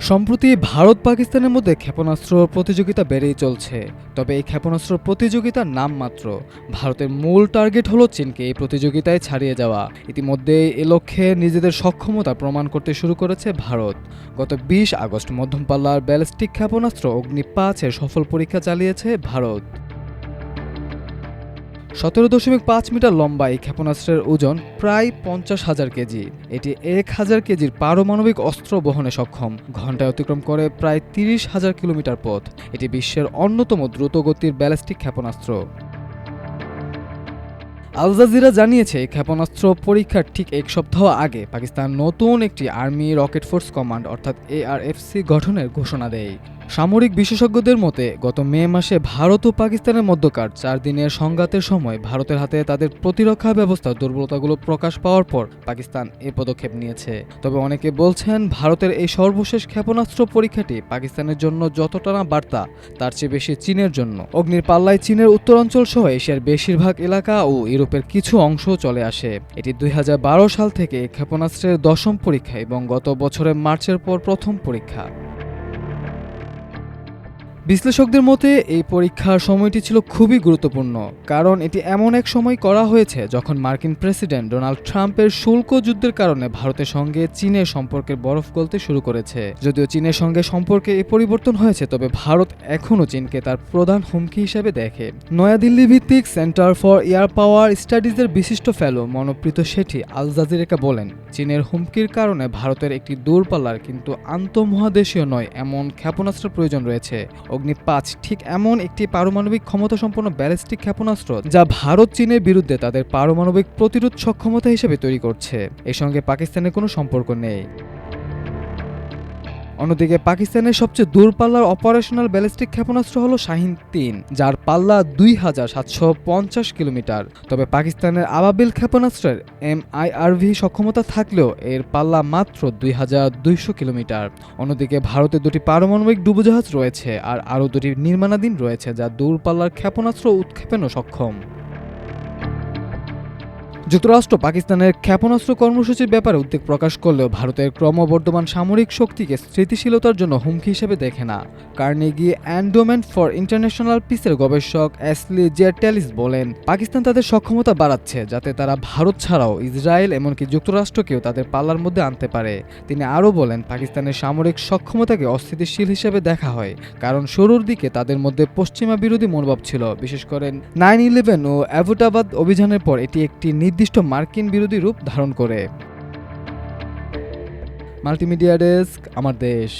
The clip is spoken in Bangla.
সম্প্রতি ভারত পাকিস্তানের মধ্যে ক্ষেপণাস্ত্র প্রতিযোগিতা বেড়েই চলছে। তবে এই ক্ষেপণাস্ত্র প্রতিযোগিতার নামমাত্র। ভারতের মূল টার্গেট হলো চীনকে এই প্রতিযোগিতায় ছাড়িয়ে যাওয়া। ইতিমধ্যে এ লক্ষ্যে নিজেদের সক্ষমতা প্রমাণ করতে শুরু করেছে ভারত। গত ২০ আগস্ট মধ্যম পাল্লার ব্যালিস্টিক ক্ষেপণাস্ত্র অগ্নি-5-এর সফল পরীক্ষা চালিয়েছে ভারত। ১৭.৫ মিটার লম্বা এই ক্ষেপণাস্ত্রের ওজন প্রায় ৫০,০০০ কেজি। এটি ১,০০০ কেজির পারমাণবিক অস্ত্র বহনে সক্ষম। ঘণ্টায় অতিক্রম করে প্রায় ৩০,০০০ কিলোমিটার পথ। এটি বিশ্বের অন্যতম দ্রুতগতির ব্যালিস্টিক ক্ষেপণাস্ত্র। আল জাজিরা জানিয়েছে, এই ক্ষেপণাস্ত্র পরীক্ষার ঠিক ১ সপ্তাহ আগে পাকিস্তান নতুন একটি আর্মি রকেট ফোর্স কমান্ড অর্থাৎ ARFC গঠনের ঘোষণা দেয়। সামরিক বিশেষজ্ঞদের মতে গত মে মাসে ভারত ও পাকিস্তানের মধ্যকার ৪ দিনের সংঘাতের সময় ভারতের হাতে তাদের প্রতিরক্ষা ব্যবস্থার দুর্বলতাগুলো প্রকাশ পাওয়ার পর পাকিস্তান এ পদক্ষেপ নিয়েছে। তবে অনেকে বলছেন, ভারতের এই সর্বশেষ ক্ষেপণাস্ত্র পরীক্ষাটি পাকিস্তানের জন্য যতটা না বার্তা, তার চেয়ে বেশি চীনের জন্য। অগ্নির পাল্লায় চীনের উত্তরাঞ্চল সহ এশিয়ার বেশিরভাগ এলাকা ও ইউরোপের কিছু অংশও চলে আসে। এটি ২০১২ সাল থেকে ক্ষেপণাস্ত্রের ১০ম পরীক্ষা এবং গত বছরের মার্চের পর প্রথম পরীক্ষা। বিশ্লেষকদের মতে এই পরীক্ষার সময়টি ছিল খুবই গুরুত্বপূর্ণ, কারণ এটি এমন এক সময় করা হয়েছে যখন মার্কিন প্রেসিডেন্ট ডোনাল্ড ট্রাম্পের শুল্ক যুদ্ধের কারণে ভারতের সঙ্গে চীনের সম্পর্কের বরফ গলতে শুরু করেছে। যদিও চীনের সঙ্গে সম্পর্কে এ পরিবর্তন হয়েছে, তবে ভারত এখনও চীনকে তার প্রধান হুমকি হিসেবে দেখে। নয়াদিল্লি ভিত্তিক সেন্টার ফর এয়ার পাওয়ার স্টাডিজের বিশিষ্ট ফেলো মনোপ্রীত শেঠি আল জাজিরাকে বলেন, চীনের হুমকির কারণে ভারতের একটি দূরপাল্লার কিন্তু আন্তঃমহাদেশীয় নয় এমন ক্ষেপণাস্ত্রের প্রয়োজন রয়েছে। অগ্নি-5 ঠিক এমন একটি পারমাণবিক ক্ষমতাসম্পন্ন ব্যালিস্টিক ক্ষেপণাস্ত্র যা ভারত চীনের বিরুদ্ধে তাদের পারমাণবিক প্রতিরোধ সক্ষমতা হিসেবে তৈরি করছে। এর সঙ্গে পাকিস্তানের কোনো সম্পর্ক নেই। অন্যদিকে পাকিস্তানের সবচেয়ে দূরপাল্লার অপারেশনাল ব্যালিস্টিক ক্ষেপণাস্ত্র হল শাহিন-৩, যার পাল্লা ২,৭৫০ কিলোমিটার। তবে পাকিস্তানের আবাবিল ক্ষেপণাস্ত্রের MIRV সক্ষমতা থাকলেও এর পাল্লা মাত্র ২,২০০ কিলোমিটার। অন্যদিকে ভারতের দুটি পারমাণবিক ডুবোজাহাজ রয়েছে আর আরও দুটি নির্মাণাধীন রয়েছে যা দূরপাল্লার ক্ষেপণাস্ত্র উৎক্ষেপণও সক্ষম। যুক্তরাষ্ট্র পাকিস্তানের ক্ষেপণাস্ত্র কর্মসূচির ব্যাপারে উদ্বেগ প্রকাশ করলেও ভারতের ক্রমবর্ধমান সামরিক শক্তিকে স্থিতিশীলতার জন্য হুমকি হিসেবে দেখে না। কার্নেগি এন্ডোমেন্ট ফর ইন্টারন্যাশনাল পিসের গবেষক অ্যাশলি জেটেলিস বলেন, পাকিস্তান তাদের সক্ষমতা বাড়াচ্ছে যাতে তারা ভারত ছাড়াও ইসরায়েল এমনকি যুক্তরাষ্ট্রকেও তাদের পাল্লার মধ্যে আনতে পারে। তিনি আরও বলেন, পাকিস্তানের সামরিক সক্ষমতাকে অস্থিতিশীল হিসেবে দেখা হয়, কারণ শুরুর দিকে তাদের মধ্যে পশ্চিমা বিরোধী মনোভাব ছিল, বিশেষ করে 9/11 ও অ্যাবোটাবাদ অভিযানের পর এটি একটি নির্দিষ্ট মার্কিন বিরোধী রূপ ধারণ করে। মাল্টিমিডিয়া ডেস্ক, আমার দেশ।